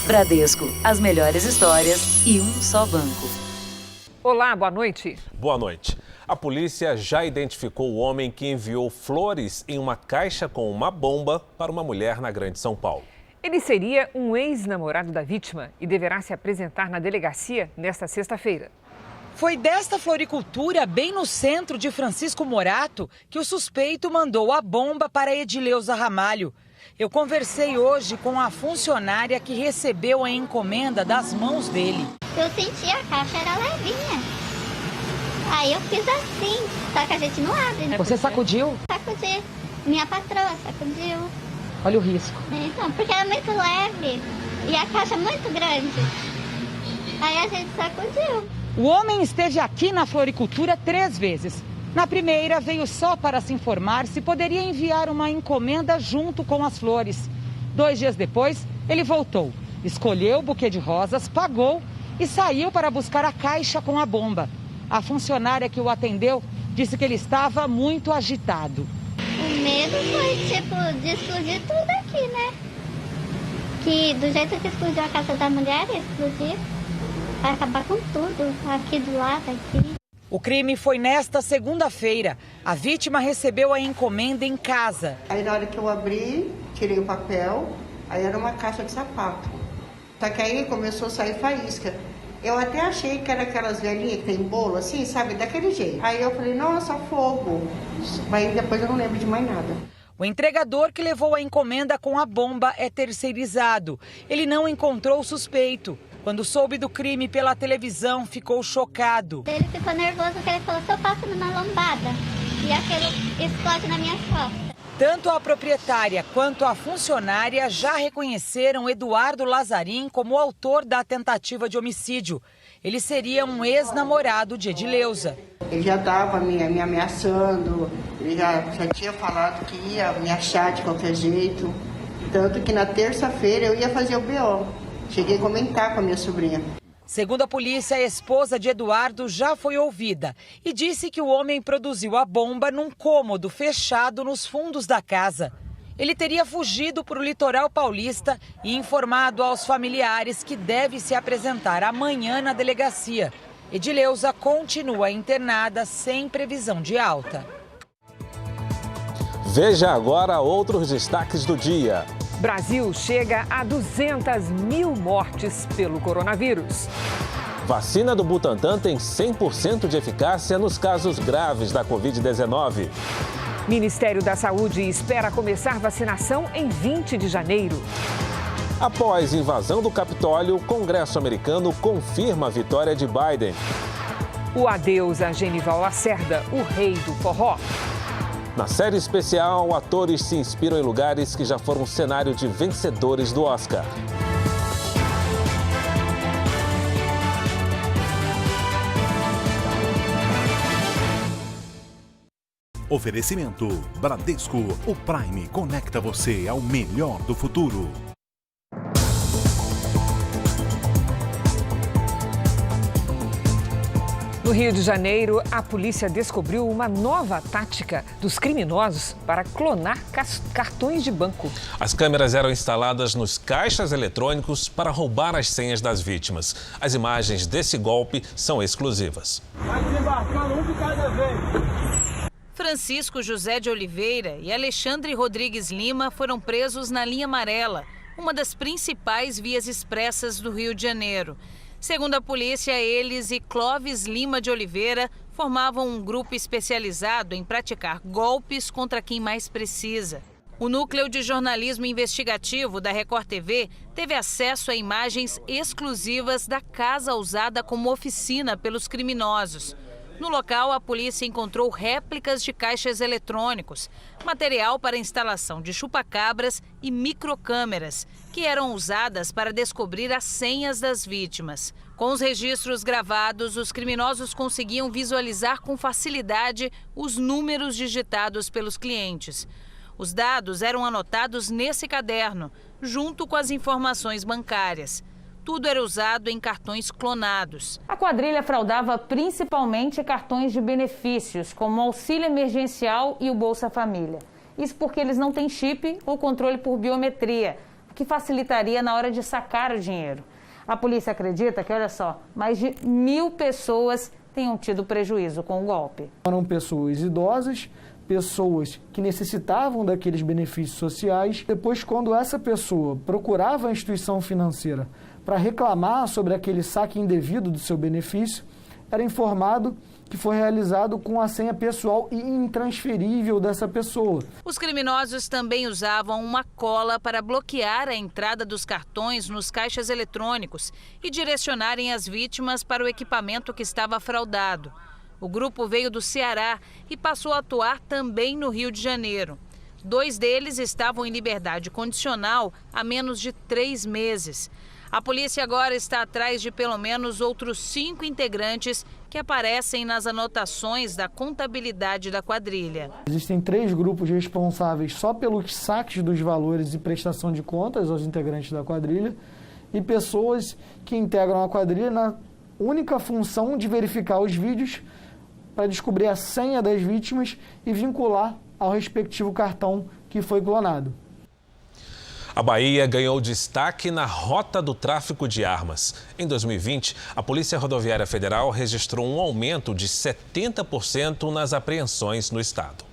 Bradesco, as melhores histórias e um só banco. Olá, boa noite. Boa noite. A polícia já identificou o homem que enviou flores em uma caixa com uma bomba para uma mulher na Grande São Paulo. Ele seria um ex-namorado da vítima e deverá se apresentar na delegacia nesta sexta-feira. Foi desta floricultura, bem no centro de Francisco Morato, que o suspeito mandou a bomba para Edileuza Ramalho. Eu conversei hoje com a funcionária que recebeu a encomenda das mãos dele. Eu senti a caixa era levinha. Aí eu fiz assim, só que a gente não abre, né? Você sacudiu? Sacudi. Minha patroa sacudiu. Olha o risco. Então, porque era muito leve e a caixa muito grande. Aí a gente sacudiu. O homem esteve aqui na floricultura 3 vezes. Na primeira, veio só para se informar se poderia enviar uma encomenda junto com as flores. 2 dias depois, ele voltou, escolheu o buquê de rosas, pagou e saiu para buscar a caixa com a bomba. A funcionária que o atendeu disse que ele estava muito agitado. O medo foi, de explodir tudo aqui, né? Que do jeito que explodiu a casa da mulher, explodir, vai acabar com tudo, aqui do lado, aqui. O crime foi nesta segunda-feira. A vítima recebeu a encomenda em casa. Aí na hora que eu abri, tirei o papel, aí era uma caixa de sapato. Só que aí começou a sair faísca. Eu até achei que era aquelas velhinhas que tem bolo assim, sabe, daquele jeito. Aí eu falei, nossa, fogo. Aí depois eu não lembro de mais nada. O entregador que levou a encomenda com a bomba é terceirizado. Ele não encontrou o suspeito. Quando soube do crime pela televisão, ficou chocado. Ele ficou nervoso porque ele falou, se eu passo numa lombada e aquilo explode na minha costa. Tanto a proprietária quanto a funcionária já reconheceram Eduardo Lazarim como o autor da tentativa de homicídio. Ele seria um ex-namorado de Edileuza. Ele já estava me ameaçando, ele já tinha falado que ia me achar de qualquer jeito. Tanto que na terça-feira eu ia fazer o BO. Cheguei a comentar com a minha sobrinha. Segundo a polícia, a esposa de Eduardo já foi ouvida e disse que o homem produziu a bomba num cômodo fechado nos fundos da casa. Ele teria fugido para o litoral paulista e informado aos familiares que deve se apresentar amanhã na delegacia. Edileuza continua internada sem previsão de alta. Veja agora outros destaques do dia. Brasil chega a 200 mil mortes pelo coronavírus. Vacina do Butantan tem 100% de eficácia nos casos graves da Covid-19. Ministério da Saúde espera começar vacinação em 20 de janeiro. Após invasão do Capitólio, o Congresso americano confirma a vitória de Biden. O adeus a Genival Lacerda, o rei do forró. Na série especial, atores se inspiram em lugares que já foram cenário de vencedores do Oscar. Oferecimento Bradesco. O Prime conecta você ao melhor do futuro. No Rio de Janeiro, a polícia descobriu uma nova tática dos criminosos para clonar cartões de banco. As câmeras eram instaladas nos caixas eletrônicos para roubar as senhas das vítimas. As imagens desse golpe são exclusivas. Francisco José de Oliveira e Alexandre Rodrigues Lima foram presos na linha amarela, uma das principais vias expressas do Rio de Janeiro. Segundo a polícia, eles e Clóvis Lima de Oliveira formavam um grupo especializado em praticar golpes contra quem mais precisa. O Núcleo de Jornalismo Investigativo da Record TV teve acesso a imagens exclusivas da casa usada como oficina pelos criminosos. No local, a polícia encontrou réplicas de caixas eletrônicos, material para instalação de chupa-cabras e microcâmeras, que eram usadas para descobrir as senhas das vítimas. Com os registros gravados, os criminosos conseguiam visualizar com facilidade os números digitados pelos clientes. Os dados eram anotados nesse caderno, junto com as informações bancárias. Tudo era usado em cartões clonados. A quadrilha fraudava principalmente cartões de benefícios, como o auxílio emergencial e o Bolsa Família. Isso porque eles não têm chip ou controle por biometria. que facilitaria na hora de sacar o dinheiro. A polícia acredita que, olha só, mais de 1.000 pessoas tenham tido prejuízo com o golpe. Eram pessoas idosas, pessoas que necessitavam daqueles benefícios sociais. Depois, quando essa pessoa procurava a instituição financeira para reclamar sobre aquele saque indevido do seu benefício, era informado que foi realizado com a senha pessoal e intransferível dessa pessoa. Os criminosos também usavam uma cola para bloquear a entrada dos cartões nos caixas eletrônicos e direcionarem as vítimas para o equipamento que estava fraudado. O grupo veio do Ceará e passou a atuar também no Rio de Janeiro. 2 deles estavam em liberdade condicional há menos de 3 meses. A polícia agora está atrás de pelo menos outros 5 integrantes que aparecem nas anotações da contabilidade da quadrilha. Existem 3 grupos responsáveis só pelos saques dos valores e prestação de contas aos integrantes da quadrilha e pessoas que integram a quadrilha na única função de verificar os vídeos para descobrir a senha das vítimas e vincular ao respectivo cartão que foi clonado. A Bahia ganhou destaque na rota do tráfico de armas. Em 2020, a Polícia Rodoviária Federal registrou um aumento de 70% nas apreensões no estado.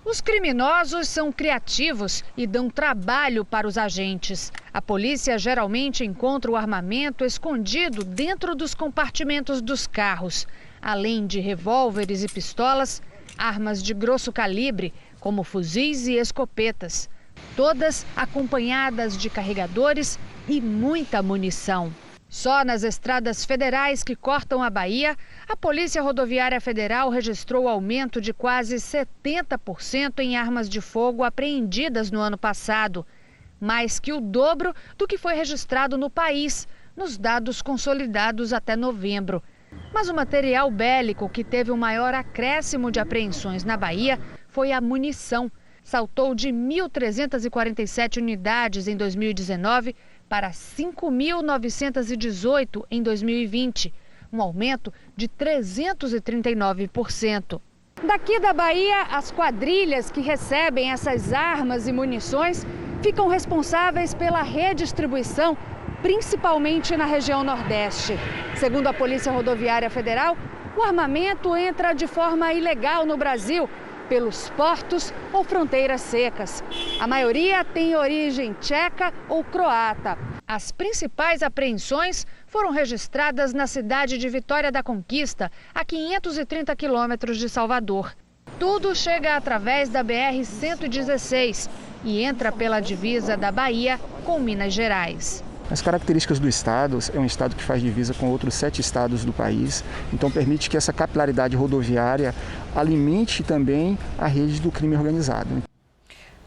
Os criminosos são criativos e dão trabalho para os agentes. A polícia geralmente encontra o armamento escondido dentro dos compartimentos dos carros. Além de revólveres e pistolas, armas de grosso calibre, como fuzis e escopetas. Todas acompanhadas de carregadores e muita munição. Só nas estradas federais que cortam a Bahia, a Polícia Rodoviária Federal registrou aumento de quase 70% em armas de fogo apreendidas no ano passado. Mais que o dobro do que foi registrado no país, nos dados consolidados até novembro. Mas o material bélico que teve o maior acréscimo de apreensões na Bahia foi a munição. Saltou de 1.347 unidades em 2019 para 5.918 em 2020, um aumento de 339%. Daqui da Bahia, as quadrilhas que recebem essas armas e munições ficam responsáveis pela redistribuição, principalmente na região Nordeste. Segundo a Polícia Rodoviária Federal, o armamento entra de forma ilegal no Brasil, pelos portos ou fronteiras secas. A maioria tem origem tcheca ou croata. As principais apreensões foram registradas na cidade de Vitória da Conquista, a 530 quilômetros de Salvador. Tudo chega através da BR-116 e entra pela divisa da Bahia com Minas Gerais. As características do estado, é um estado que faz divisa com outros 7 estados do país, então permite que essa capilaridade rodoviária alimente também a rede do crime organizado.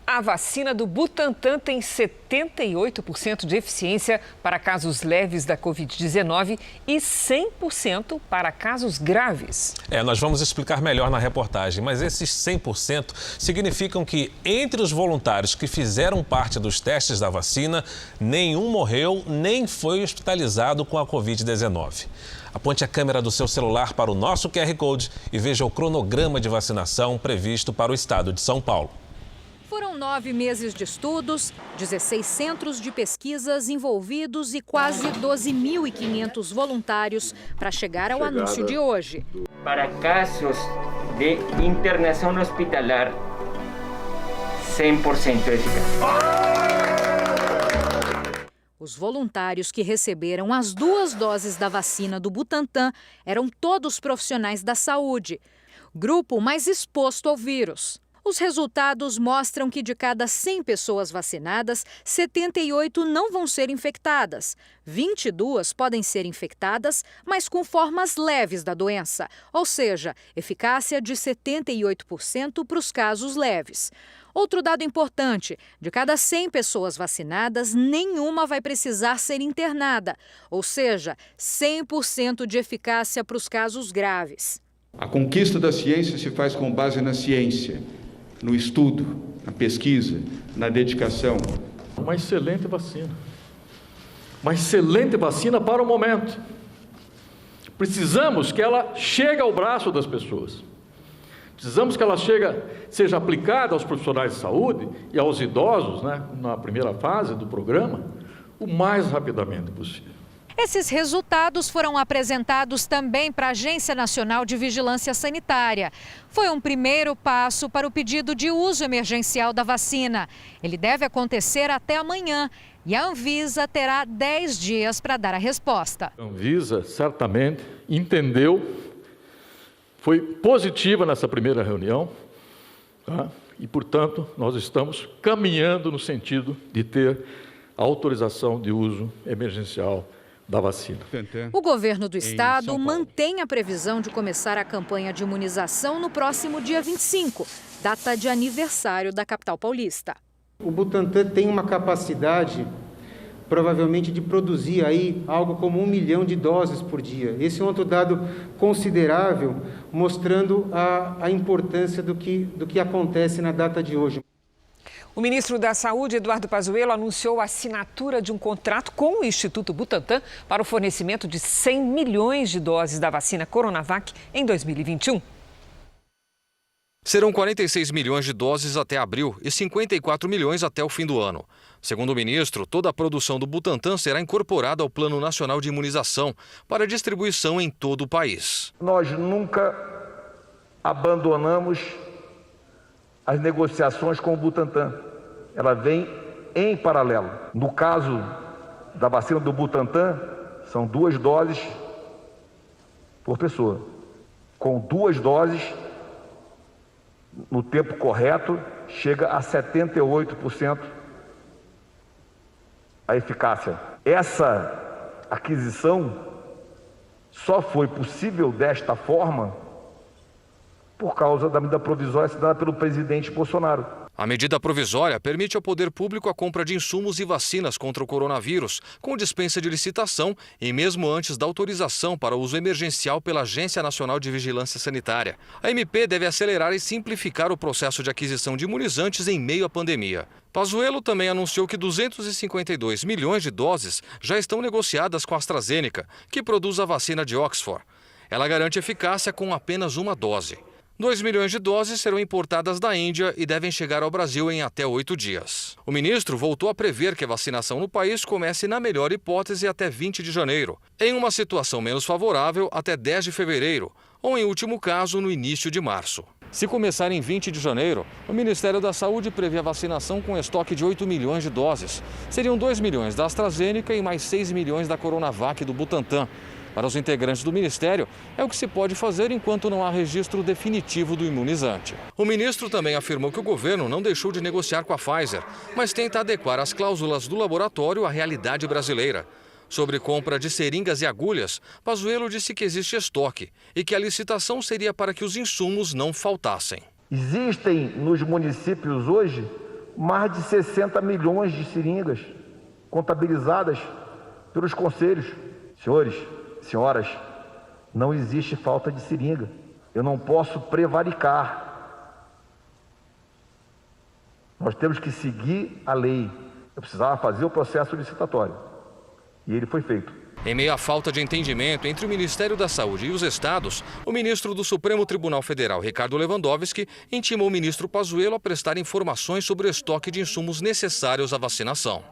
A vacina do Butantan tem 78% de eficiência para casos leves da Covid-19 e 100% para casos graves. Nós vamos explicar melhor na reportagem, mas esses 100% significam que entre os voluntários que fizeram parte dos testes da vacina, nenhum morreu nem foi hospitalizado com a Covid-19. Aponte a câmera do seu celular para o nosso QR Code e veja o cronograma de vacinação previsto para o estado de São Paulo. Foram 9 meses de estudos, 16 centros de pesquisas envolvidos e quase 12.500 voluntários para chegar ao anúncio de hoje. Para casos de internação hospitalar, 100% eficaz. Os voluntários que receberam as 2 doses da vacina do Butantan eram todos profissionais da saúde, grupo mais exposto ao vírus. Os resultados mostram que de cada 100 pessoas vacinadas, 78 não vão ser infectadas. 22 podem ser infectadas, mas com formas leves da doença, ou seja, eficácia de 78% para os casos leves. Outro dado importante, de cada 100 pessoas vacinadas, nenhuma vai precisar ser internada, ou seja, 100% de eficácia para os casos graves. A conquista da ciência se faz com base na ciência, no estudo, na pesquisa, na dedicação. Uma excelente vacina. Uma excelente vacina para o momento. Precisamos que ela chegue ao braço das pessoas. Precisamos que ela seja aplicada aos profissionais de saúde e aos idosos, né, na primeira fase do programa, o mais rapidamente possível. Esses resultados foram apresentados também para a Agência Nacional de Vigilância Sanitária. Foi um primeiro passo para o pedido de uso emergencial da vacina. Ele deve acontecer até amanhã e a Anvisa terá 10 dias para dar a resposta. A Anvisa certamente entendeu, foi positiva nessa primeira reunião, tá? E, portanto, nós estamos caminhando no sentido de ter a autorização de uso emergencial da vacina. O governo do estado mantém a previsão de começar a campanha de imunização no próximo dia 25, data de aniversário da capital paulista. O Butantan tem uma capacidade, provavelmente, de produzir aí algo como 1 milhão de doses por dia. Esse é um outro dado considerável, mostrando a importância do que acontece na data de hoje. O ministro da Saúde, Eduardo Pazuello, anunciou a assinatura de um contrato com o Instituto Butantan para o fornecimento de 100 milhões de doses da vacina Coronavac em 2021. Serão 46 milhões de doses até abril e 54 milhões até o fim do ano. Segundo o ministro, toda a produção do Butantan será incorporada ao Plano Nacional de Imunização para distribuição em todo o país. Nós nunca abandonamos as negociações com o Butantan. Ela vem em paralelo. No caso da vacina do Butantan, são 2 doses por pessoa. Com 2 doses, no tempo correto, chega a 78% a eficácia. Essa aquisição só foi possível desta forma por causa da medida provisória assinada pelo presidente Bolsonaro. A medida provisória permite ao poder público a compra de insumos e vacinas contra o coronavírus, com dispensa de licitação e mesmo antes da autorização para uso emergencial pela Agência Nacional de Vigilância Sanitária. A MP deve acelerar e simplificar o processo de aquisição de imunizantes em meio à pandemia. Pazuello também anunciou que 252 milhões de doses já estão negociadas com a AstraZeneca, que produz a vacina de Oxford. Ela garante eficácia com apenas uma dose. 2 milhões de doses serão importadas da Índia e devem chegar ao Brasil em até 8 dias. O ministro voltou a prever que a vacinação no país comece, na melhor hipótese, até 20 de janeiro, em uma situação menos favorável, até 10 de fevereiro, ou, em último caso, no início de março. Se começar em 20 de janeiro, o Ministério da Saúde prevê a vacinação com estoque de 8 milhões de doses. Seriam 2 milhões da AstraZeneca e mais 6 milhões da Coronavac do Butantan. Para os integrantes do Ministério, é o que se pode fazer enquanto não há registro definitivo do imunizante. O ministro também afirmou que o governo não deixou de negociar com a Pfizer, mas tenta adequar as cláusulas do laboratório à realidade brasileira. Sobre compra de seringas e agulhas, Pazuello disse que existe estoque e que a licitação seria para que os insumos não faltassem. Existem nos municípios hoje mais de 60 milhões de seringas contabilizadas pelos conselhos. Senhores, senhoras, não existe falta de seringa. Eu não posso prevaricar. Nós temos que seguir a lei. Eu precisava fazer o processo licitatório. E ele foi feito. Em meio à falta de entendimento entre o Ministério da Saúde e os estados, o ministro do Supremo Tribunal Federal, Ricardo Lewandowski, intimou o ministro Pazuello a prestar informações sobre o estoque de insumos necessários à vacinação.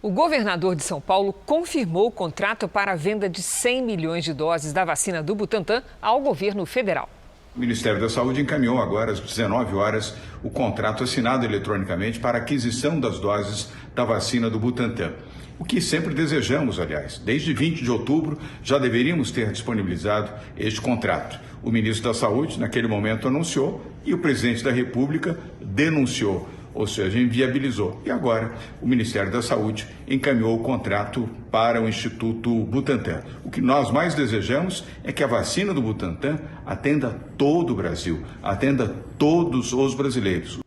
O governador de São Paulo confirmou o contrato para a venda de 100 milhões de doses da vacina do Butantan ao governo federal. O Ministério da Saúde encaminhou agora às 19 horas o contrato assinado eletronicamente para a aquisição das doses da vacina do Butantan. O que sempre desejamos, aliás. Desde 20 de outubro já deveríamos ter disponibilizado este contrato. O ministro da Saúde, naquele momento, anunciou e o presidente da República denunciou. Ou seja, inviabilizou. E agora o Ministério da Saúde encaminhou o contrato para o Instituto Butantan. O que nós mais desejamos é que a vacina do Butantan atenda todo o Brasil, atenda todos os brasileiros.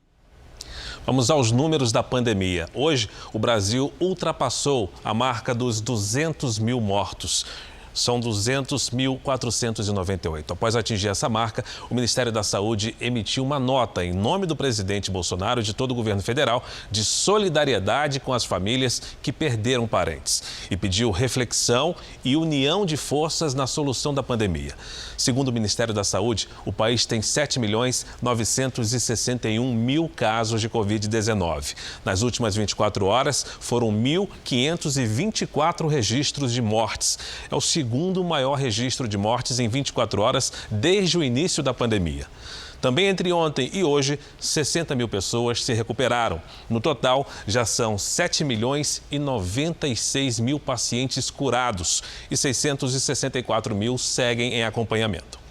Vamos aos números da pandemia. Hoje, o Brasil ultrapassou a marca dos 200 mil mortos. São 200.498. Após atingir essa marca, o Ministério da Saúde emitiu uma nota em nome do presidente Bolsonaro e de todo o governo federal de solidariedade com as famílias que perderam parentes e pediu reflexão e união de forças na solução da pandemia. Segundo o Ministério da Saúde, o país tem 7.961.000 casos de Covid-19. Nas últimas 24 horas, foram 1.524 registros de mortes. É o segundo maior registro de mortes em 24 horas desde o início da pandemia. Também entre ontem e hoje, 60 mil pessoas se recuperaram. No total, já são 7.096.000 pacientes curados e 664 mil seguem em acompanhamento.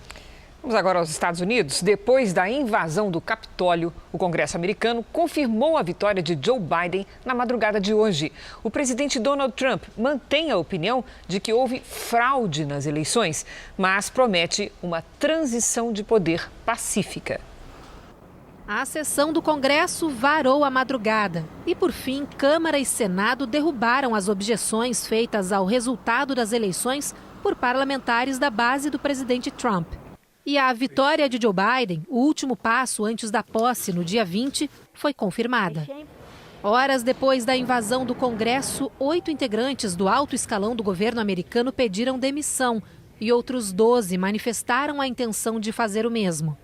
Vamos agora aos Estados Unidos. Depois da invasão do Capitólio, o Congresso americano confirmou a vitória de Joe Biden na madrugada de hoje. O presidente Donald Trump mantém a opinião de que houve fraude nas eleições, mas promete uma transição de poder pacífica. A sessão do Congresso varou a madrugada e, por fim, Câmara e Senado derrubaram as objeções feitas ao resultado das eleições por parlamentares da base do presidente Trump. E a vitória de Joe Biden, o último passo antes da posse no dia 20, foi confirmada. Horas depois da invasão do Congresso, 8 integrantes do alto escalão do governo americano pediram demissão e outros 12 manifestaram a intenção de fazer o mesmo.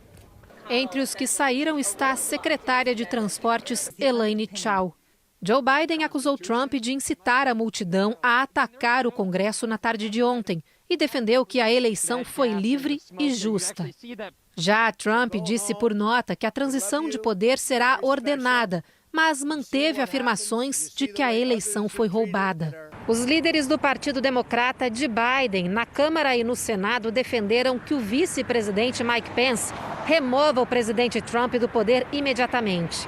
Entre os que saíram está a secretária de Transportes, Elaine Chao. Joe Biden acusou Trump de incitar a multidão a atacar o Congresso na tarde de ontem e defendeu que a eleição foi livre e justa. Já Trump disse por nota que a transição de poder será ordenada, mas manteve afirmações de que a eleição foi roubada. Os líderes do Partido Democrata de Biden, na Câmara e no Senado, defenderam que o vice-presidente Mike Pence remova o presidente Trump do poder imediatamente.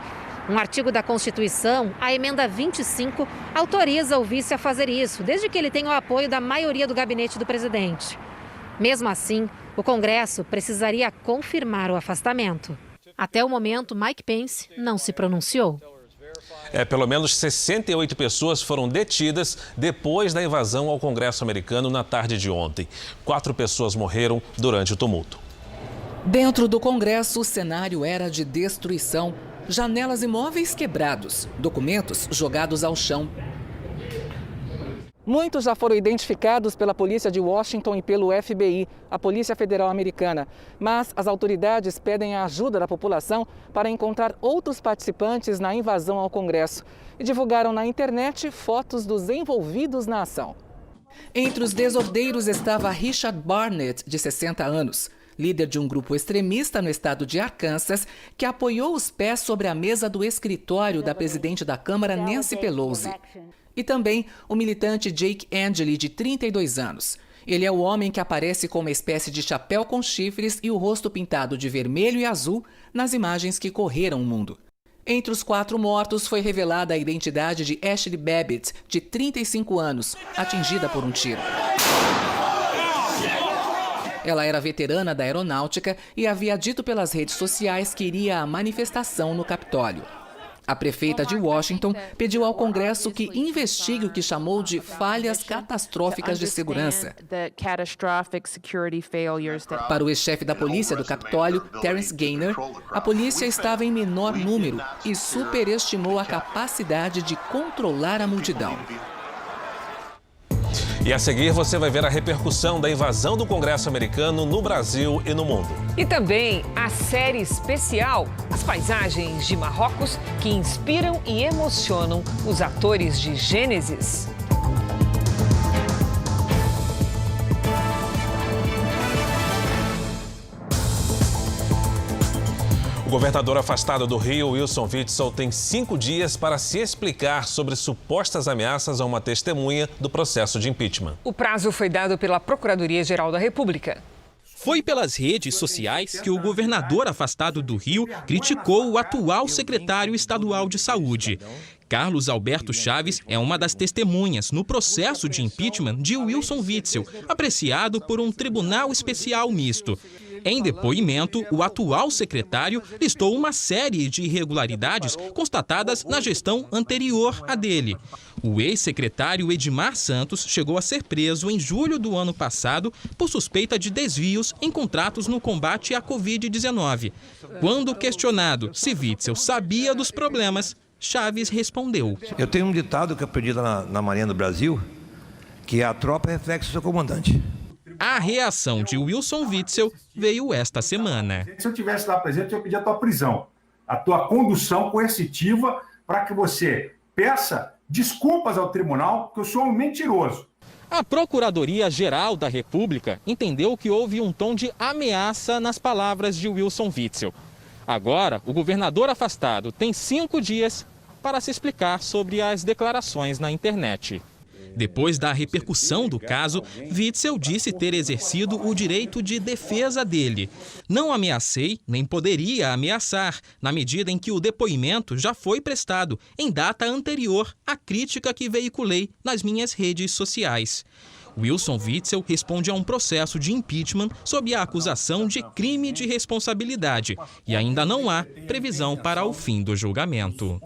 Um artigo da Constituição, a emenda 25, autoriza o vice a fazer isso, desde que ele tenha o apoio da maioria do gabinete do presidente. Mesmo assim, o Congresso precisaria confirmar o afastamento. Até o momento, Mike Pence não se pronunciou. Pelo menos 68 pessoas foram detidas depois da invasão ao Congresso americano na tarde de ontem. 4 pessoas morreram durante o tumulto. Dentro do Congresso, o cenário era de destruição. Janelas e móveis quebrados, documentos jogados ao chão. Muitos já foram identificados pela polícia de Washington e pelo FBI, a Polícia Federal Americana. Mas as autoridades pedem a ajuda da população para encontrar outros participantes na invasão ao Congresso e divulgaram na internet fotos dos envolvidos na ação. Entre os desordeiros estava Richard Barnett, de 60 anos. Líder de um grupo extremista no estado de Arkansas, que apoiou os pés sobre a mesa do escritório da presidente da Câmara, Nancy Pelosi. E também o militante Jake Angeli, de 32 anos. Ele é o homem que aparece com uma espécie de chapéu com chifres e o rosto pintado de vermelho e azul nas imagens que correram o mundo. Entre os 4 mortos foi revelada a identidade de Ashley Babbitt, de 35 anos, atingida por um tiro. Ela era veterana da aeronáutica e havia dito pelas redes sociais que iria à manifestação no Capitólio. A prefeita de Washington pediu ao Congresso que investigue o que chamou de falhas catastróficas de segurança. Para o ex-chefe da polícia do Capitólio, Terrence Gaynor, a polícia estava em menor número e superestimou a capacidade de controlar a multidão. E a seguir você vai ver a repercussão da invasão do Congresso americano no Brasil e no mundo. E também a série especial, as paisagens de Marrocos que inspiram e emocionam os atores de Gênesis. O governador afastado do Rio, Wilson Witzel, tem 5 dias para se explicar sobre supostas ameaças a uma testemunha do processo de impeachment. O prazo foi dado pela Procuradoria-Geral da República. Foi pelas redes sociais que o governador afastado do Rio criticou o atual secretário estadual de Saúde. Carlos Alberto Chaves é uma das testemunhas no processo de impeachment de Wilson Witzel, apreciado por um tribunal especial misto. Em depoimento, o atual secretário listou uma série de irregularidades constatadas na gestão anterior à dele. O ex-secretário Edmar Santos chegou a ser preso em julho do ano passado por suspeita de desvios em contratos no combate à Covid-19. Quando questionado se Witzel sabia dos problemas, Chaves respondeu: Eu tenho um ditado que eu aprendi na Marinha do Brasil, que a tropa é reflexo do seu comandante. A reação de Wilson Witzel veio esta semana. Se eu estivesse lá presente, eu ia pedir a tua prisão, a tua condução coercitiva para que você peça desculpas ao tribunal, que eu sou um mentiroso. A Procuradoria-Geral da República entendeu que houve um tom de ameaça nas palavras de Wilson Witzel. Agora, o governador afastado tem 5 dias para se explicar sobre as declarações na internet. Depois da repercussão do caso, Witzel disse ter exercido o direito de defesa dele. Não ameacei, nem poderia ameaçar, na medida em que o depoimento já foi prestado, em data anterior à crítica que veiculei nas minhas redes sociais. Wilson Witzel responde a um processo de impeachment sob a acusação de crime de responsabilidade e ainda não há previsão para o fim do julgamento.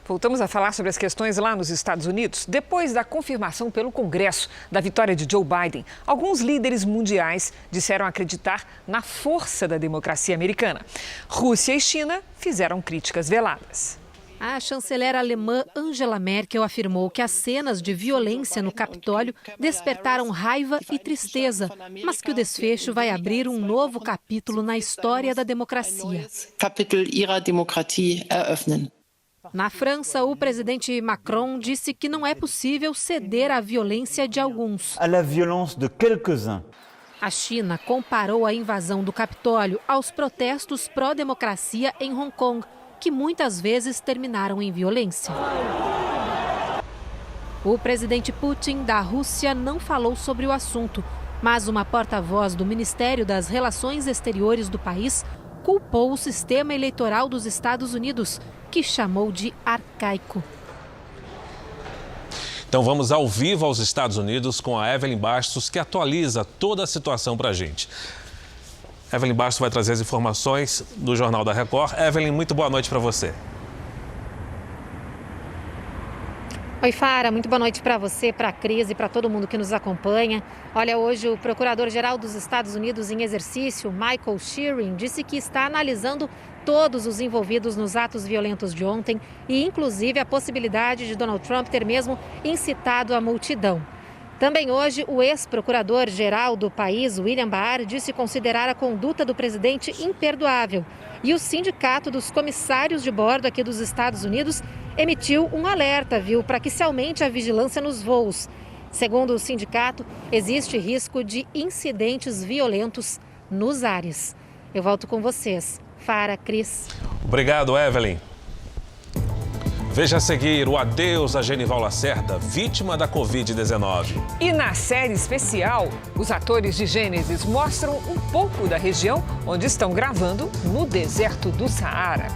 Voltamos a falar sobre as questões lá nos Estados Unidos. Depois da confirmação pelo Congresso da vitória de Joe Biden, alguns líderes mundiais disseram acreditar na força da democracia americana. Rússia e China fizeram críticas veladas. A chanceler alemã Angela Merkel afirmou que as cenas de violência no Capitólio despertaram raiva e tristeza, mas que o desfecho vai abrir um novo capítulo na história da democracia. Na França, o presidente Macron disse que não é possível ceder à violência de alguns. A China comparou a invasão do Capitólio aos protestos pró-democracia em Hong Kong, que muitas vezes terminaram em violência. O presidente Putin da Rússia não falou sobre o assunto, mas uma porta-voz do Ministério das Relações Exteriores do país culpou o sistema eleitoral dos Estados Unidos, que chamou de arcaico. Então vamos ao vivo aos Estados Unidos com a Evelyn Bastos, que atualiza toda a situação para a gente. Evelyn Bastos vai trazer as informações do Jornal da Record. Evelyn, muito boa noite para você. Oi, Fara, muito boa noite para você, para a Cris e para todo mundo que nos acompanha. Olha, hoje o Procurador-Geral dos Estados Unidos em exercício, Michael Shearing, disse que está analisando todos os envolvidos nos atos violentos de ontem e, inclusive, a possibilidade de Donald Trump ter mesmo incitado a multidão. Também hoje, o ex-procurador-geral do país, William Barr, disse considerar a conduta do presidente imperdoável. E o Sindicato dos Comissários de Bordo aqui dos Estados Unidos emitiu um alerta, para que se aumente a vigilância nos voos. Segundo o sindicato, existe risco de incidentes violentos nos ares. Eu volto com vocês. Fara, Cris. Obrigado, Evelyn. Veja a seguir o adeus a Genival Lacerda, vítima da Covid-19. E na série especial, os atores de Gênesis mostram um pouco da região onde estão gravando no deserto do Saara.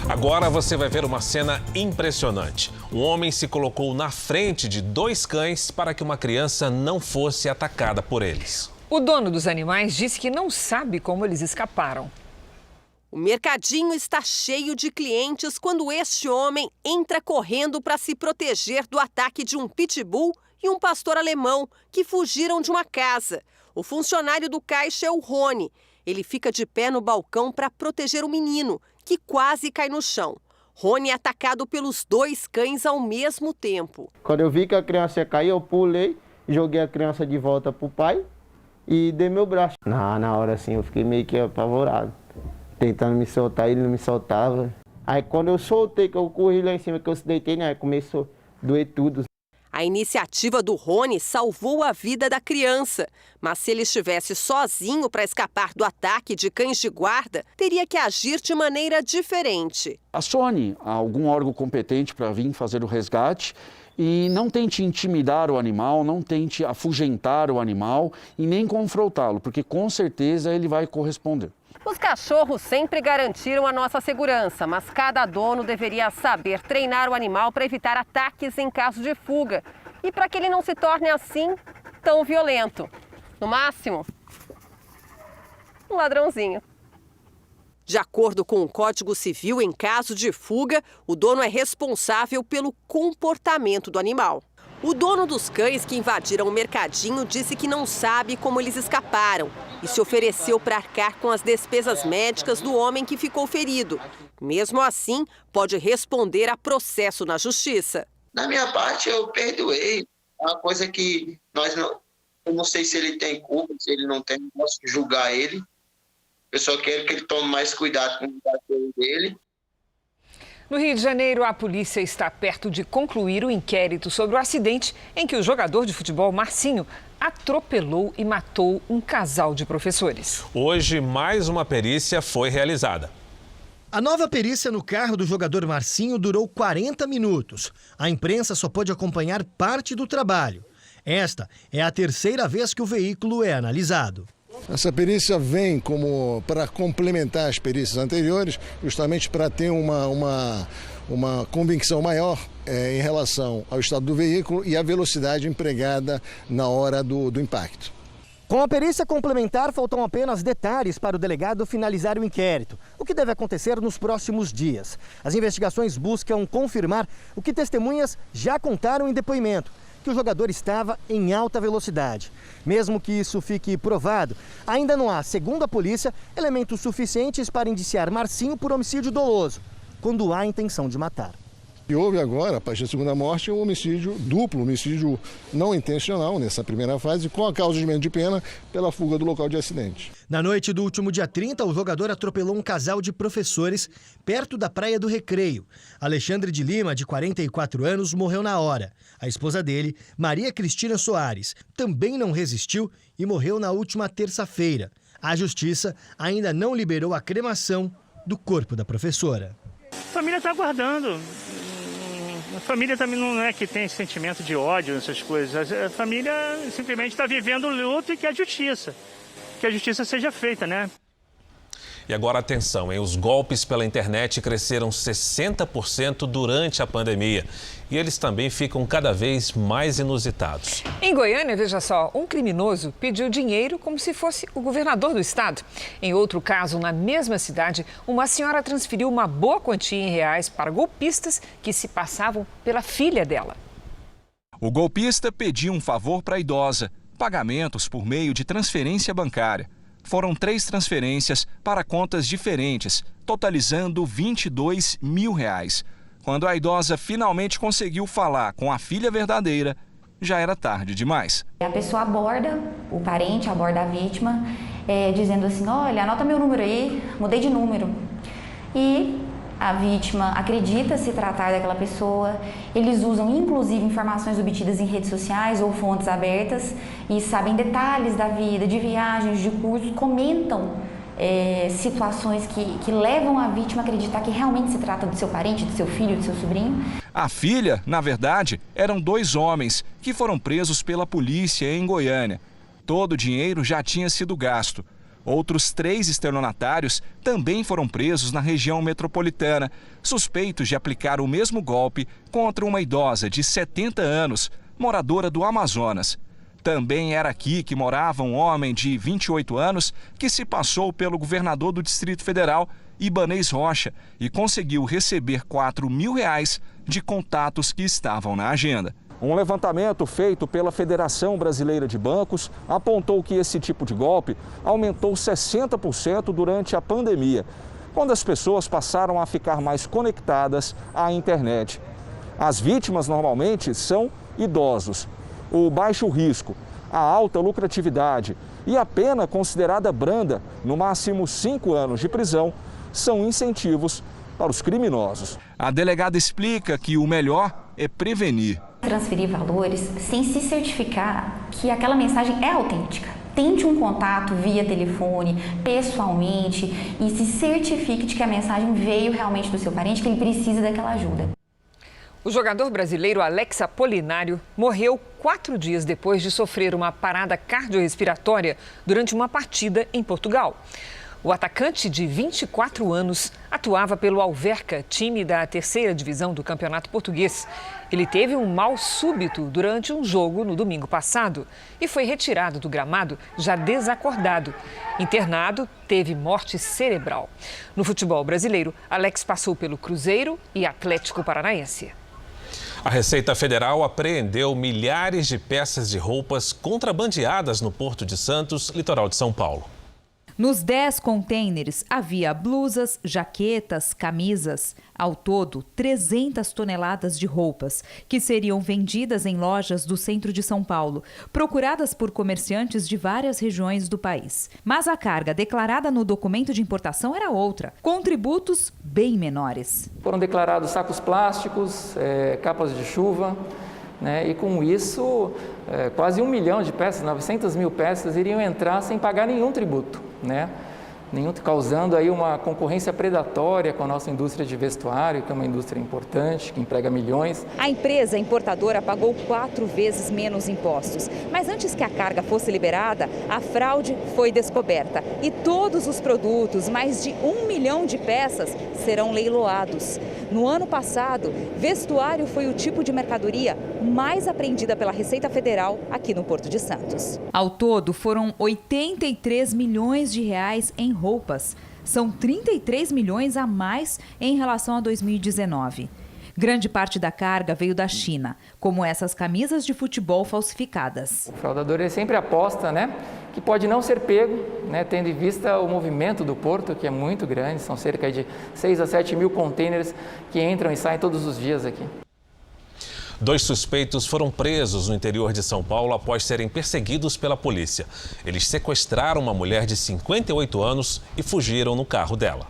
Agora você vai ver uma cena impressionante. Um homem se colocou na frente de 2 cães para que uma criança não fosse atacada por eles. O dono dos animais disse que não sabe como eles escaparam. O mercadinho está cheio de clientes quando este homem entra correndo para se proteger do ataque de um pitbull e um pastor alemão que fugiram de uma casa. O funcionário do caixa é o Rony. Ele fica de pé no balcão para proteger o menino, que quase cai no chão. Rony é atacado pelos 2 cães ao mesmo tempo. Quando eu vi que a criança ia cair, eu pulei, joguei a criança de volta pro pai e dei meu braço. Na hora assim, eu fiquei meio que apavorado, tentando me soltar, ele não me soltava. Aí quando eu soltei, que eu corri lá em cima, que eu deitei, né, começou a doer tudo. A iniciativa do Rony salvou a vida da criança, mas se ele estivesse sozinho para escapar do ataque de cães de guarda, teria que agir de maneira diferente. Acione algum órgão competente para vir fazer o resgate e não tente intimidar o animal, não tente afugentar o animal e nem confrontá-lo, porque com certeza ele vai corresponder. Os cachorros sempre garantiram a nossa segurança, mas cada dono deveria saber treinar o animal para evitar ataques em caso de fuga e para que ele não se torne assim tão violento. No máximo, um ladrãozinho. De acordo com o Código Civil, em caso de fuga, o dono é responsável pelo comportamento do animal. O dono dos cães que invadiram o mercadinho disse que não sabe como eles escaparam e se ofereceu para arcar com as despesas médicas do homem que ficou ferido. Mesmo assim, pode responder a processo na justiça. Da minha parte, eu perdoei. É uma coisa que eu não sei se ele tem culpa, se ele não tem, não posso julgar ele. Eu só quero que ele tome mais cuidado com o cachorro dele. No Rio de Janeiro, a polícia está perto de concluir o inquérito sobre o acidente em que o jogador de futebol Marcinho atropelou e matou um casal de professores. Hoje, mais uma perícia foi realizada. A nova perícia no carro do jogador Marcinho durou 40 minutos. A imprensa só pôde acompanhar parte do trabalho. Esta é a terceira vez que o veículo é analisado. Essa perícia vem como para complementar as perícias anteriores, justamente para ter uma convicção maior em relação ao estado do veículo e à velocidade empregada na hora do impacto. Com a perícia complementar, faltam apenas detalhes para o delegado finalizar o inquérito, o que deve acontecer nos próximos dias. As investigações buscam confirmar o que testemunhas já contaram em depoimento, que o jogador estava em alta velocidade. Mesmo que isso fique provado, ainda não há, segundo a polícia, elementos suficientes para indiciar Marcinho por homicídio doloso, quando há intenção de matar. E houve agora, a partir da segunda morte, um homicídio duplo, homicídio não intencional nessa primeira fase, com a causa de pena pela fuga do local de acidente. Na noite do último dia 30, o jogador atropelou um casal de professores perto da Praia do Recreio. Alexandre de Lima, de 44 anos, morreu na hora. A esposa dele, Maria Cristina Soares, também não resistiu e morreu na última terça-feira. A justiça ainda não liberou a cremação do corpo da professora. A família está aguardando. A família também não é que tem sentimento de ódio, essas coisas. A família simplesmente está vivendo o luto e quer justiça. Que a justiça seja feita, né? E agora atenção, hein? Os golpes pela internet cresceram 60% durante a pandemia. E eles também ficam cada vez mais inusitados. Em Goiânia, veja só, um criminoso pediu dinheiro como se fosse o governador do estado. Em outro caso, na mesma cidade, uma senhora transferiu uma boa quantia em reais para golpistas que se passavam pela filha dela. O golpista pediu um favor para a idosa, pagamentos por meio de transferência bancária. Foram 3 transferências para contas diferentes, totalizando R$22 mil. Quando a idosa finalmente conseguiu falar com a filha verdadeira, já era tarde demais. A pessoa aborda, o parente aborda a vítima, dizendo assim, olha, anota meu número aí, mudei de número. E a vítima acredita se tratar daquela pessoa, eles usam inclusive informações obtidas em redes sociais ou fontes abertas e sabem detalhes da vida, de viagens, de cursos, comentam situações que levam a vítima a acreditar que realmente se trata do seu parente, do seu filho, do seu sobrinho. A filha, na verdade, eram 2 homens que foram presos pela polícia em Goiânia. Todo o dinheiro já tinha sido gasto. Outros 3 estelionatários também foram presos na região metropolitana, suspeitos de aplicar o mesmo golpe contra uma idosa de 70 anos, moradora do Amazonas. Também era aqui que morava um homem de 28 anos que se passou pelo governador do Distrito Federal, Ibanez Rocha, e conseguiu receber R$4 mil de contatos que estavam na agenda. Um levantamento feito pela Federação Brasileira de Bancos apontou que esse tipo de golpe aumentou 60% durante a pandemia, quando as pessoas passaram a ficar mais conectadas à internet. As vítimas normalmente são idosos. O baixo risco, a alta lucratividade e a pena considerada branda, no máximo 5 anos de prisão, são incentivos para os criminosos. A delegada explica que o melhor é prevenir. Transferir valores sem se certificar que aquela mensagem é autêntica. Tente um contato via telefone, pessoalmente e se certifique de que a mensagem veio realmente do seu parente, que ele precisa daquela ajuda. O jogador brasileiro Alex Apolinário morreu 4 dias depois de sofrer uma parada cardiorrespiratória durante uma partida em Portugal. O atacante de 24 anos atuava pelo Alverca, time da 3ª divisão do Campeonato Português. Ele teve um mal súbito durante um jogo no domingo passado e foi retirado do gramado já desacordado. Internado, teve morte cerebral. No futebol brasileiro, Alex passou pelo Cruzeiro e Atlético Paranaense. A Receita Federal apreendeu milhares de peças de roupas contrabandeadas no Porto de Santos, litoral de São Paulo. Nos 10 contêineres havia blusas, jaquetas, camisas. Ao todo, 300 toneladas de roupas, que seriam vendidas em lojas do centro de São Paulo, procuradas por comerciantes de várias regiões do país. Mas a carga declarada no documento de importação era outra, com tributos bem menores. Foram declarados sacos plásticos, capas de chuva, e com isso, quase 1 milhão de peças, 900 mil peças, iriam entrar sem pagar nenhum tributo, causando aí uma concorrência predatória com a nossa indústria de vestuário, que é uma indústria importante, que emprega milhões. A empresa importadora pagou 4 vezes menos impostos. Mas antes que a carga fosse liberada, a fraude foi descoberta. E todos os produtos, mais de 1 milhão de peças, serão leiloados. No ano passado, vestuário foi o tipo de mercadoria mais apreendida pela Receita Federal aqui no Porto de Santos. Ao todo, foram 83 milhões de reais em roupas. São 33 milhões a mais em relação a 2019. Grande parte da carga veio da China, como essas camisas de futebol falsificadas. O fraudador ele sempre aposta, que pode não ser pego, tendo em vista o movimento do porto, que é muito grande, são cerca de 6 a 7 mil contêineres que entram e saem todos os dias aqui. 2 suspeitos foram presos no interior de São Paulo após serem perseguidos pela polícia. Eles sequestraram uma mulher de 58 anos e fugiram no carro dela.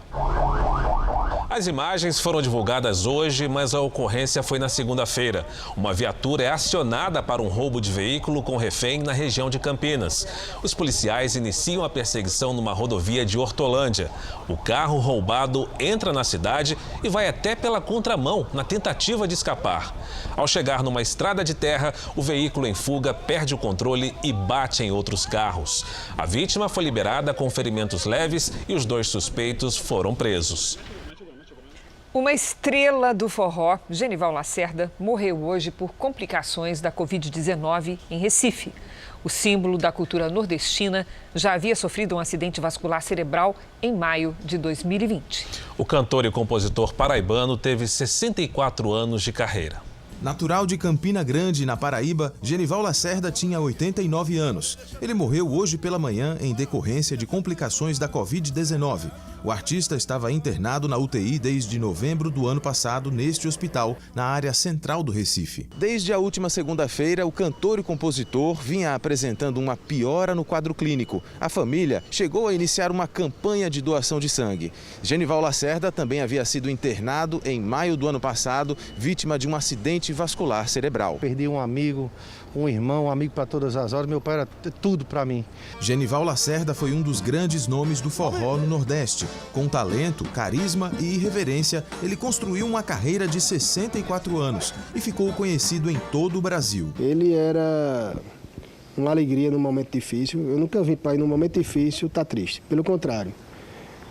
As imagens foram divulgadas hoje, mas a ocorrência foi na segunda-feira. Uma viatura é acionada para um roubo de veículo com refém na região de Campinas. Os policiais iniciam a perseguição numa rodovia de Hortolândia. O carro roubado entra na cidade e vai até pela contramão, na tentativa de escapar. Ao chegar numa estrada de terra, o veículo em fuga perde o controle e bate em outros carros. A vítima foi liberada com ferimentos leves e os 2 suspeitos foram presos. Uma estrela do forró, Genival Lacerda, morreu hoje por complicações da Covid-19 em Recife. O símbolo da cultura nordestina já havia sofrido um acidente vascular cerebral em maio de 2020. O cantor e compositor paraibano teve 64 anos de carreira. Natural de Campina Grande, na Paraíba, Genival Lacerda tinha 89 anos. Ele morreu hoje pela manhã em decorrência de complicações da Covid-19. O artista estava internado na UTI desde novembro do ano passado neste hospital, na área central do Recife. Desde a última segunda-feira, o cantor e compositor vinha apresentando uma piora no quadro clínico. A família chegou a iniciar uma campanha de doação de sangue. Genival Lacerda também havia sido internado em maio do ano passado, vítima de um acidente vascular cerebral. Perdi um amigo, um irmão, um amigo para todas as horas. Meu pai era tudo para mim. Genival Lacerda foi um dos grandes nomes do forró no Nordeste. Com talento, carisma e irreverência, ele construiu uma carreira de 64 anos e ficou conhecido em todo o Brasil. Ele era uma alegria no momento difícil. Eu nunca vi pai num momento difícil estar triste. Pelo contrário,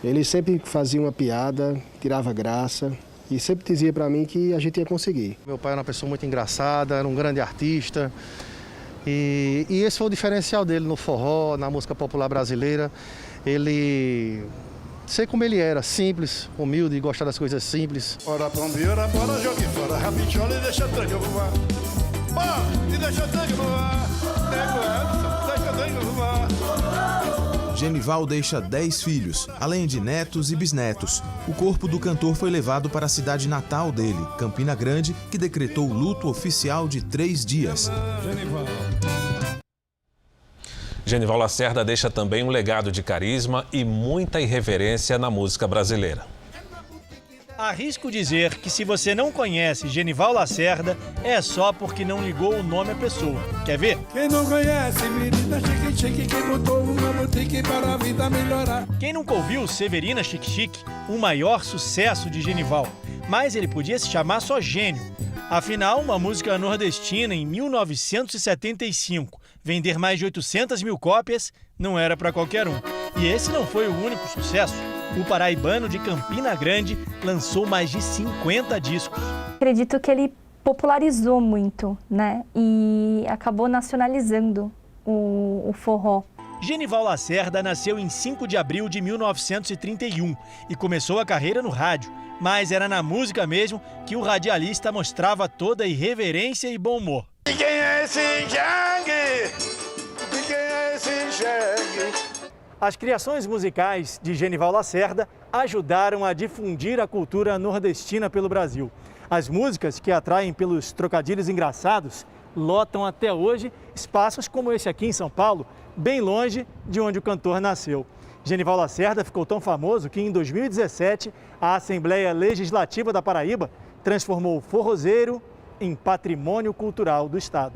ele sempre fazia uma piada, tirava graça. E sempre dizia para mim que a gente ia conseguir. Meu pai era uma pessoa muito engraçada, era um grande artista. E esse foi o diferencial dele no forró, na música popular brasileira. Ele ser como ele era, simples, humilde e gostar das coisas simples. Ora pombeira, bora jogue fora, rabichola e deixa tangue voar. Bora, e deixa tangue voar. Deixa tangue voar. Genival deixa 10 filhos, além de netos e bisnetos. O corpo do cantor foi levado para a cidade natal dele, Campina Grande, que decretou luto oficial de 3 dias. Genival Lacerda deixa também um legado de carisma e muita irreverência na música brasileira. Arrisco dizer que se você não conhece Genival Lacerda, é só porque não ligou o nome à pessoa. Quer ver? Quem não conhece, menina chique-chique, que botou uma boutique para a vida melhorar. Quem nunca ouviu Severina Chique-Chique, o maior sucesso de Genival? Mas ele podia se chamar só Gênio. Afinal, uma música nordestina em 1975, Vender mais de 800 mil cópias não era para qualquer um. E esse não foi o único sucesso. O paraibano de Campina Grande lançou mais de 50 discos. Acredito que ele popularizou muito, né? E acabou nacionalizando o forró. Genival Lacerda nasceu em 5 de abril de 1931 e começou a carreira no rádio. Mas era na música mesmo que o radialista mostrava toda a irreverência e bom humor. E quem é esse Jangue? E quem é esse Jangue? As criações musicais de Genival Lacerda ajudaram a difundir a cultura nordestina pelo Brasil. As músicas que atraem pelos trocadilhos engraçados lotam até hoje espaços como esse aqui em São Paulo, bem longe de onde o cantor nasceu. Genival Lacerda ficou tão famoso que em 2017 a Assembleia Legislativa da Paraíba transformou o forrozeiro em patrimônio cultural do estado.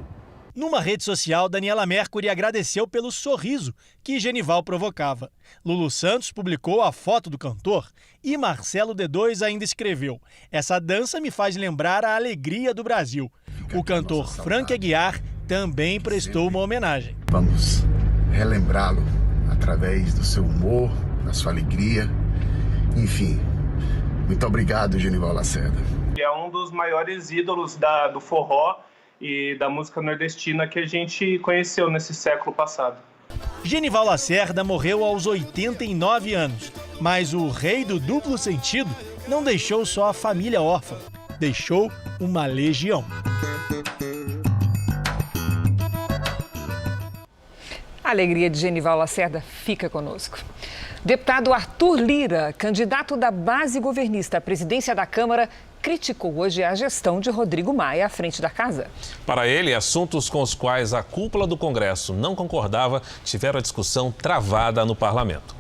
Numa rede social, Daniela Mercury agradeceu pelo sorriso que Genival provocava. Lulu Santos publicou a foto do cantor e Marcelo D2 ainda escreveu: "Essa dança me faz lembrar a alegria do Brasil." O cantor Frank Aguiar também prestou uma homenagem. Vamos relembrá-lo através do seu humor, da sua alegria. Enfim, muito obrigado, Genival Lacerda. É um dos maiores ídolos do forró e da música nordestina que a gente conheceu nesse século passado. Genival Lacerda morreu aos 89 anos, mas o rei do duplo sentido não deixou só a família órfã, deixou uma legião. A alegria de Genival Lacerda fica conosco. Deputado Arthur Lira, candidato da base governista à presidência da Câmara, criticou hoje a gestão de Rodrigo Maia à frente da casa. Para ele, assuntos com os quais a cúpula do Congresso não concordava tiveram a discussão travada no parlamento.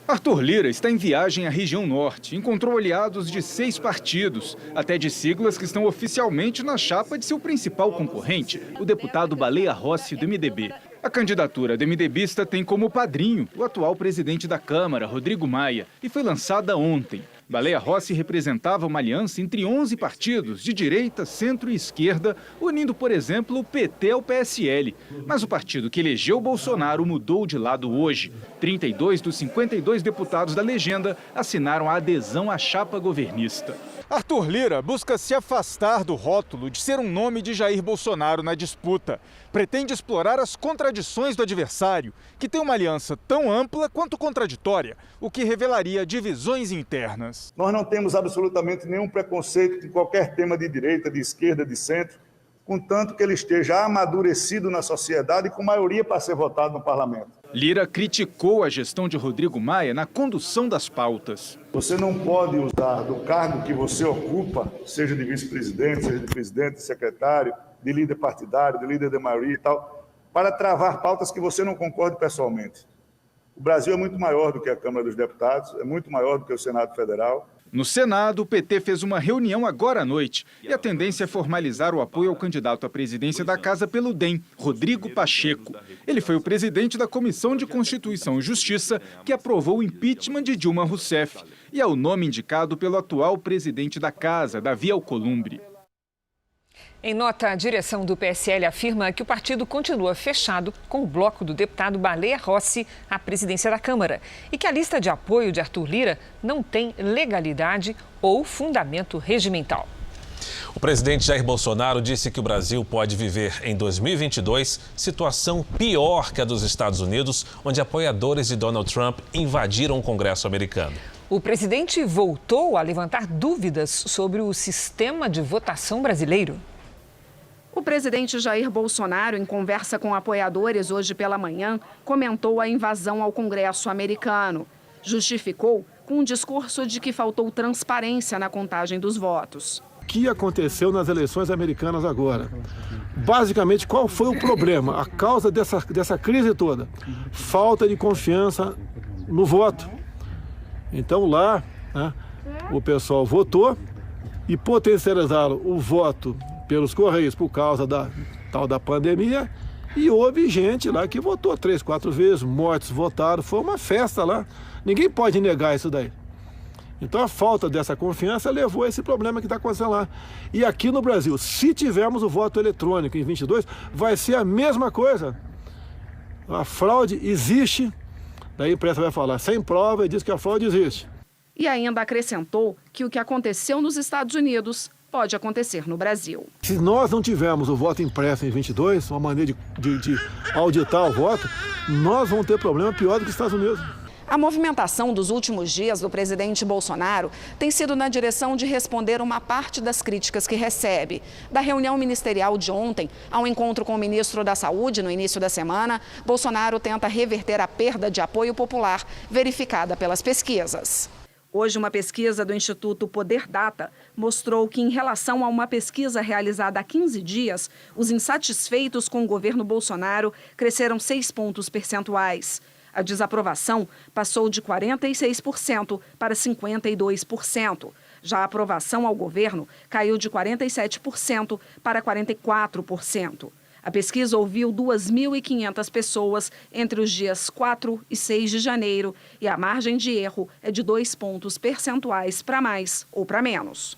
Arthur Lira está em viagem à região norte. Encontrou aliados de 6 partidos, até de siglas que estão oficialmente na chapa de seu principal concorrente, o deputado Baleia Rossi, do MDB. A candidatura do MDBista tem como padrinho o atual presidente da Câmara, Rodrigo Maia, e foi lançada ontem. Baleia Rossi representava uma aliança entre 11 partidos de direita, centro e esquerda, unindo, por exemplo, o PT ao PSL. Mas o partido que elegeu Bolsonaro mudou de lado hoje. 32 dos 52 deputados da legenda assinaram a adesão à chapa governista. Arthur Lira busca se afastar do rótulo de ser um nome de Jair Bolsonaro na disputa. Pretende explorar as contradições do adversário, que tem uma aliança tão ampla quanto contraditória, o que revelaria divisões internas. Nós não temos absolutamente nenhum preconceito de qualquer tema de direita, de esquerda, de centro, contanto que ele esteja amadurecido na sociedade e com maioria para ser votado no parlamento. Lira criticou a gestão de Rodrigo Maia na condução das pautas. Você não pode usar do cargo que você ocupa, seja de vice-presidente, seja de presidente, de secretário, de líder partidário, de líder de maioria e tal, para travar pautas que você não concorde pessoalmente. O Brasil é muito maior do que a Câmara dos Deputados, é muito maior do que o Senado Federal. No Senado, o PT fez uma reunião agora à noite e a tendência é formalizar o apoio ao candidato à presidência da casa pelo DEM, Rodrigo Pacheco. Ele foi o presidente da Comissão de Constituição e Justiça que aprovou o impeachment de Dilma Rousseff e é o nome indicado pelo atual presidente da casa, Davi Alcolumbre. Em nota, a direção do PSL afirma que o partido continua fechado com o bloco do deputado Baleia Rossi à presidência da Câmara e que a lista de apoio de Arthur Lira não tem legalidade ou fundamento regimental. O presidente Jair Bolsonaro disse que o Brasil pode viver em 2022 situação pior que a dos Estados Unidos, onde apoiadores de Donald Trump invadiram o Congresso americano. O presidente voltou a levantar dúvidas sobre o sistema de votação brasileiro. O presidente Jair Bolsonaro, em conversa com apoiadores hoje pela manhã, comentou a invasão ao Congresso americano. Justificou com um discurso de que faltou transparência na contagem dos votos. O que aconteceu nas eleições americanas agora? Basicamente, qual foi o problema? A causa dessa crise toda? Falta de confiança no voto. Então lá, né, o pessoal votou e potencializaram o voto pelos Correios por causa da pandemia e houve gente lá que votou 3, 4 vezes, mortos votaram, foi uma festa lá. Ninguém pode negar isso daí. Então a falta dessa confiança levou a esse problema que está acontecendo lá. E aqui no Brasil, se tivermos o voto eletrônico em 22, vai ser a mesma coisa. A fraude existe, daí a imprensa vai falar sem prova e diz que a fraude existe. E ainda acrescentou que o que aconteceu nos Estados Unidos pode acontecer no Brasil. Se nós não tivermos o voto impresso em 22, uma maneira de auditar o voto, nós vamos ter problema pior do que os Estados Unidos. A movimentação dos últimos dias do presidente Bolsonaro tem sido na direção de responder uma parte das críticas que recebe. Da reunião ministerial de ontem ao encontro com o ministro da Saúde no início da semana, Bolsonaro tenta reverter a perda de apoio popular verificada pelas pesquisas. Hoje, uma pesquisa do Instituto Poder Data mostrou que, em relação a uma pesquisa realizada há 15 dias, os insatisfeitos com o governo Bolsonaro cresceram 6 pontos percentuais. A desaprovação passou de 46% para 52%. Já a aprovação ao governo caiu de 47% para 44%. A pesquisa ouviu 2.500 pessoas entre os dias 4 e 6 de janeiro e a margem de erro é de 2 pontos percentuais para mais ou para menos.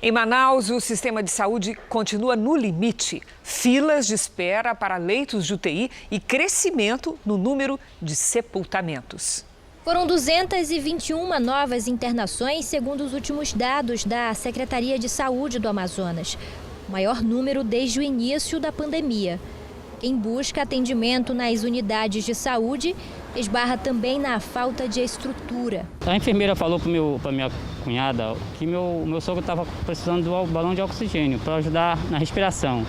Em Manaus, o sistema de saúde continua no limite. Filas de espera para leitos de UTI e crescimento no número de sepultamentos. Foram 221 novas internações, segundo os últimos dados da Secretaria de Saúde do Amazonas. O maior número desde o início da pandemia. Quem busca atendimento nas unidades de saúde esbarra também na falta de estrutura. A enfermeira falou para minha cunhada que meu sogro estava precisando do balão de oxigênio para ajudar na respiração.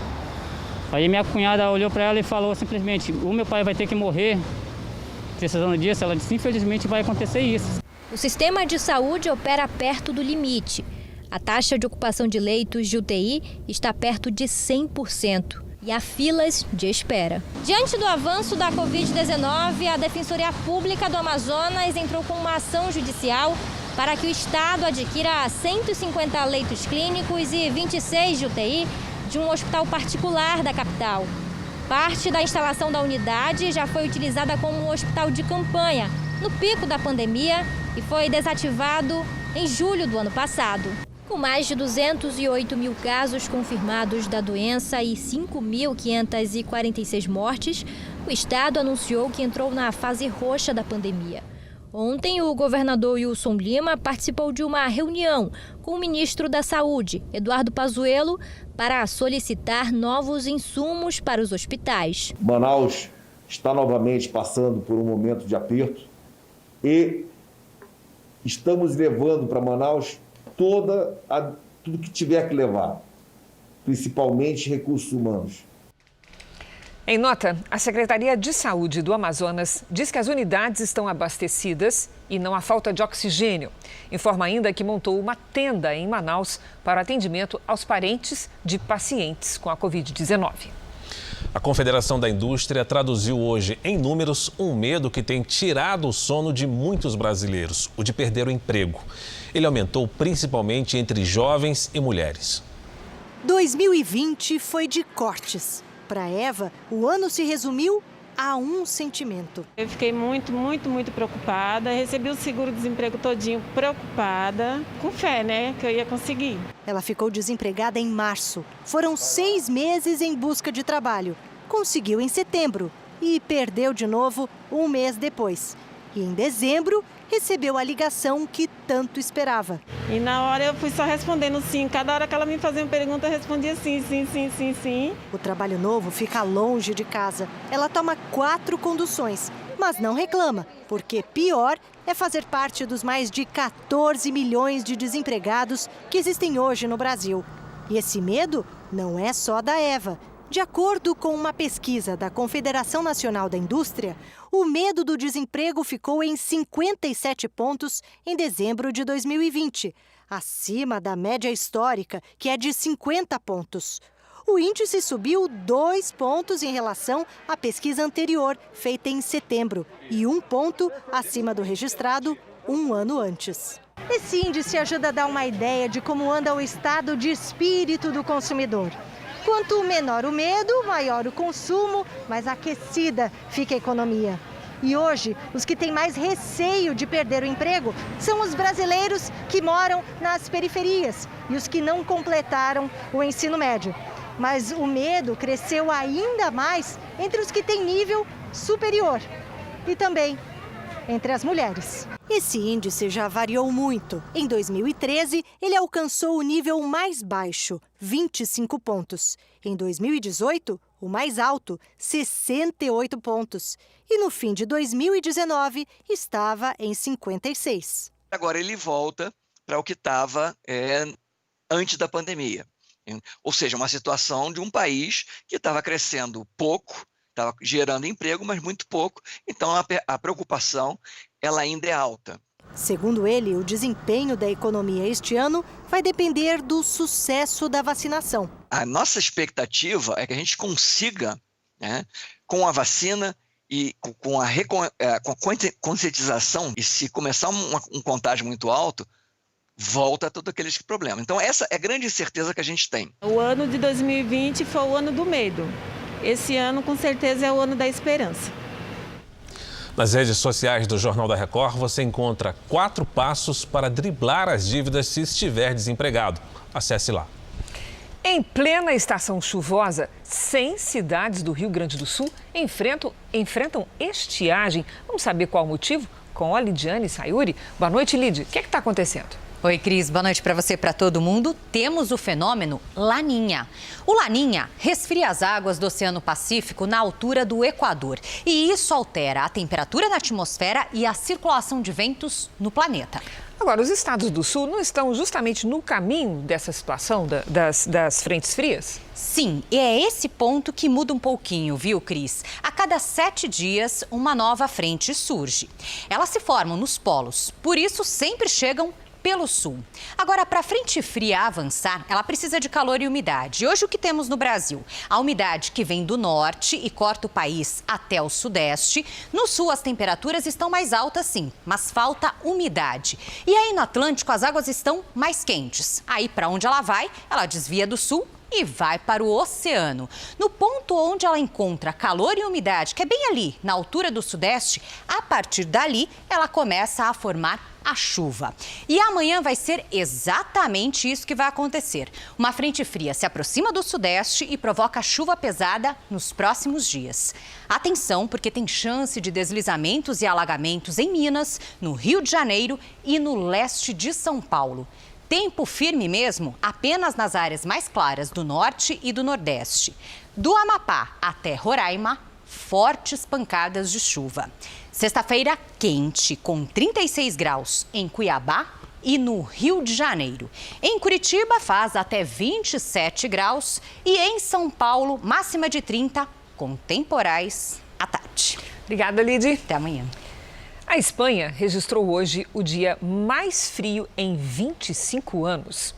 Aí minha cunhada olhou para ela e falou simplesmente: o meu pai vai ter que morrer precisando disso. Ela disse: infelizmente vai acontecer isso. O sistema de saúde opera perto do limite. A taxa de ocupação de leitos de UTI está perto de 100%. E há filas de espera. Diante do avanço da Covid-19, a Defensoria Pública do Amazonas entrou com uma ação judicial para que o Estado adquira 150 leitos clínicos e 26 de UTI de um hospital particular da capital. Parte da instalação da unidade já foi utilizada como um hospital de campanha no pico da pandemia e foi desativado em julho do ano passado. Com mais de 208 mil casos confirmados da doença e 5.546 mortes, o Estado anunciou que entrou na fase roxa da pandemia. Ontem, o governador Wilson Lima participou de uma reunião com o ministro da Saúde, Eduardo Pazuello, para solicitar novos insumos para os hospitais. Manaus está novamente passando por um momento de aperto e estamos levando para Manaus tudo que tiver que levar, principalmente recursos humanos. Em nota, a Secretaria de Saúde do Amazonas diz que as unidades estão abastecidas e não há falta de oxigênio. Informa ainda que montou uma tenda em Manaus para atendimento aos parentes de pacientes com a Covid-19. A Confederação da Indústria traduziu hoje em números um medo que tem tirado o sono de muitos brasileiros, o de perder o emprego. Ele aumentou principalmente entre jovens e mulheres. 2020 foi de cortes. Para Eva, o ano se resumiu a um sentimento. Eu fiquei muito preocupada. Recebi o seguro-desemprego todinho preocupada, com fé, que eu ia conseguir. Ela ficou desempregada em março. Foram 6 meses em busca de trabalho. Conseguiu em setembro e perdeu de novo um mês depois. E em dezembro, recebeu a ligação que tanto esperava. E na hora eu fui só respondendo sim. Cada hora que ela me fazia uma pergunta, eu respondia sim. O trabalho novo fica longe de casa. Ela toma 4 conduções, mas não reclama, porque pior é fazer parte dos mais de 14 milhões de desempregados que existem hoje no Brasil. E esse medo não é só da Eva. De acordo com uma pesquisa da Confederação Nacional da Indústria, o medo do desemprego ficou em 57 pontos em dezembro de 2020, acima da média histórica, que é de 50 pontos. O índice subiu 2 pontos em relação à pesquisa anterior, feita em setembro, e 1 ponto acima do registrado um ano antes. Esse índice ajuda a dar uma ideia de como anda o estado de espírito do consumidor. Quanto menor o medo, maior o consumo, mais aquecida fica a economia. E hoje, os que têm mais receio de perder o emprego são os brasileiros que moram nas periferias e os que não completaram o ensino médio. Mas o medo cresceu ainda mais entre os que têm nível superior e também entre as mulheres. Esse índice já variou muito. Em 2013, ele alcançou o nível mais baixo, 25 pontos. Em 2018, o mais alto, 68 pontos. E no fim de 2019, estava em 56. Agora ele volta para o que estava antes da pandemia. Ou seja, uma situação de um país que estava crescendo pouco, estava gerando emprego, mas muito pouco. Então, a preocupação ela ainda é alta. Segundo ele, o desempenho da economia este ano vai depender do sucesso da vacinação. A nossa expectativa é que a gente consiga, com a vacina e com a conscientização, e se começar um contágio muito alto, volta a todos aqueles problemas. Então, essa é a grande certeza que a gente tem. O ano de 2020 foi o ano do medo. Esse ano, com certeza, é o ano da esperança. Nas redes sociais do Jornal da Record, você encontra 4 passos para driblar as dívidas se estiver desempregado. Acesse lá. Em plena estação chuvosa, 100 cidades do Rio Grande do Sul enfrentam estiagem. Vamos saber qual o motivo? Com a Lidiane Sayuri. Boa noite, Lid. O que está acontecendo? Oi, Cris. Boa noite para você e para todo mundo. Temos o fenômeno Laninha. O Laninha resfria as águas do Oceano Pacífico na altura do Equador. E isso altera a temperatura na atmosfera e a circulação de ventos no planeta. Agora, os estados do sul não estão justamente no caminho dessa situação das frentes frias? Sim, e é esse ponto que muda um pouquinho, viu, Cris? A cada 7 dias, uma nova frente surge. Elas se formam nos polos, por isso sempre chegam pelo sul. Agora, para a frente fria avançar, ela precisa de calor e umidade. E hoje o que temos no Brasil? A umidade que vem do norte e corta o país até o sudeste. No sul as temperaturas estão mais altas sim, mas falta umidade. E aí no Atlântico as águas estão mais quentes. Aí para onde ela vai? Ela desvia do sul e vai para o oceano. No ponto onde ela encontra calor e umidade, que é bem ali, na altura do sudeste, a partir dali ela começa a formar a chuva. E amanhã vai ser exatamente isso que vai acontecer. Uma frente fria se aproxima do sudeste e provoca chuva pesada nos próximos dias. Atenção, porque tem chance de deslizamentos e alagamentos em Minas, no Rio de Janeiro e no leste de São Paulo. Tempo firme mesmo apenas nas áreas mais claras do norte e do nordeste. Do Amapá até Roraima, fortes pancadas de chuva. Sexta-feira quente, com 36 graus em Cuiabá e no Rio de Janeiro. Em Curitiba faz até 27 graus e em São Paulo máxima de 30, com temporais à tarde. Obrigada, Lidy. Até amanhã. A Espanha registrou hoje o dia mais frio em 25 anos.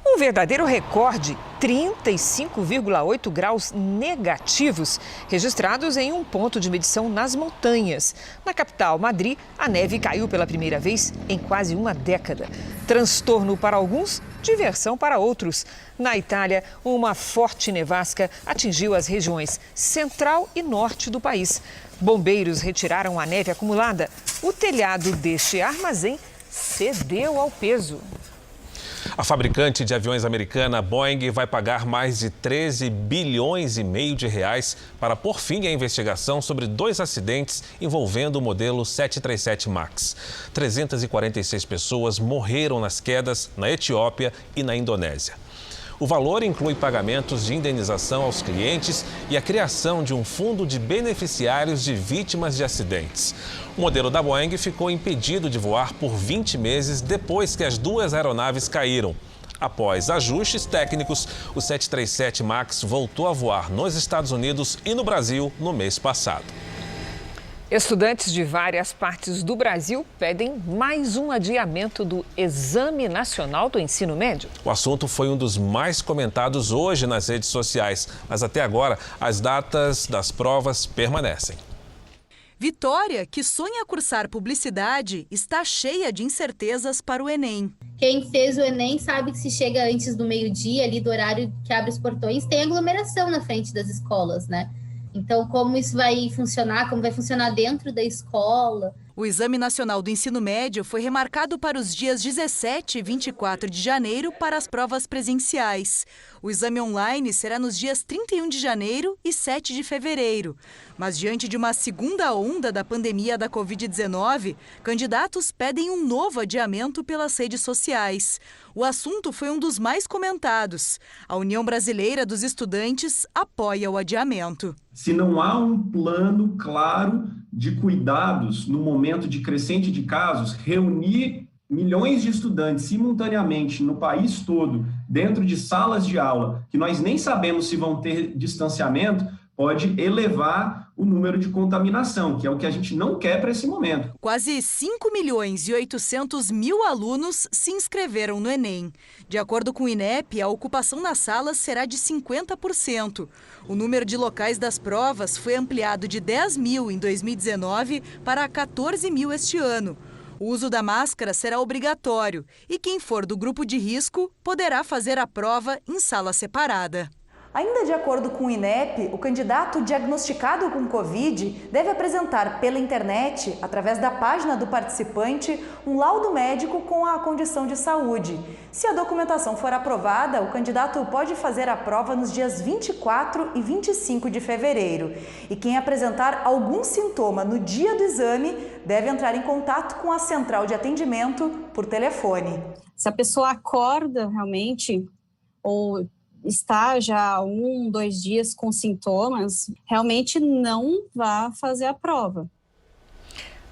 Um verdadeiro recorde, 35,8 graus negativos, registrados em um ponto de medição nas montanhas. Na capital, Madrid, a neve caiu pela primeira vez em quase uma década. Transtorno para alguns, diversão para outros. Na Itália, uma forte nevasca atingiu as regiões central e norte do país. Bombeiros retiraram a neve acumulada. O telhado deste armazém cedeu ao peso. A fabricante de aviões americana Boeing vai pagar mais de 13 bilhões e meio de reais para pôr fim à investigação sobre 2 acidentes envolvendo o modelo 737 MAX. 346 pessoas morreram nas quedas na Etiópia e na Indonésia. O valor inclui pagamentos de indenização aos clientes e a criação de um fundo de beneficiários de vítimas de acidentes. O modelo da Boeing ficou impedido de voar por 20 meses depois que as 2 aeronaves caíram. Após ajustes técnicos, o 737 MAX voltou a voar nos Estados Unidos e no Brasil no mês passado. Estudantes de várias partes do Brasil pedem mais um adiamento do Exame Nacional do Ensino Médio. O assunto foi um dos mais comentados hoje nas redes sociais, mas até agora as datas das provas permanecem. Vitória, que sonha cursar publicidade, está cheia de incertezas para o Enem. Quem fez o Enem sabe que se chega antes do meio-dia, ali do horário que abre os portões, tem aglomeração na frente das escolas, né? Então, como isso vai funcionar, como vai funcionar dentro da escola. O Exame Nacional do Ensino Médio foi remarcado para os dias 17 e 24 de janeiro para as provas presenciais. O exame online será nos dias 31 de janeiro e 7 de fevereiro. Mas diante de uma segunda onda da pandemia da Covid-19, candidatos pedem um novo adiamento pelas redes sociais. O assunto foi um dos mais comentados. A União Brasileira dos Estudantes apoia o adiamento. Se não há um plano claro de cuidados no momento de crescente de casos, reunir milhões de estudantes simultaneamente no país todo, dentro de salas de aula, que nós nem sabemos se vão ter distanciamento, pode elevar o número de contaminação, que é o que a gente não quer para esse momento. Quase 5.800.000 alunos se inscreveram no Enem. De acordo com o INEP, a ocupação nas salas será de 50%. O número de locais das provas foi ampliado de 10.000 em 2019 para 14.000 este ano. O uso da máscara será obrigatório e quem for do grupo de risco poderá fazer a prova em sala separada. Ainda de acordo com o INEP, o candidato diagnosticado com Covid deve apresentar pela internet, através da página do participante, um laudo médico com a condição de saúde. Se a documentação for aprovada, o candidato pode fazer a prova nos dias 24 e 25 de fevereiro. E quem apresentar algum sintoma no dia do exame deve entrar em contato com a central de atendimento por telefone. Se a pessoa acorda realmente ou está já há 1, 2 dias com sintomas, realmente não vá fazer a prova.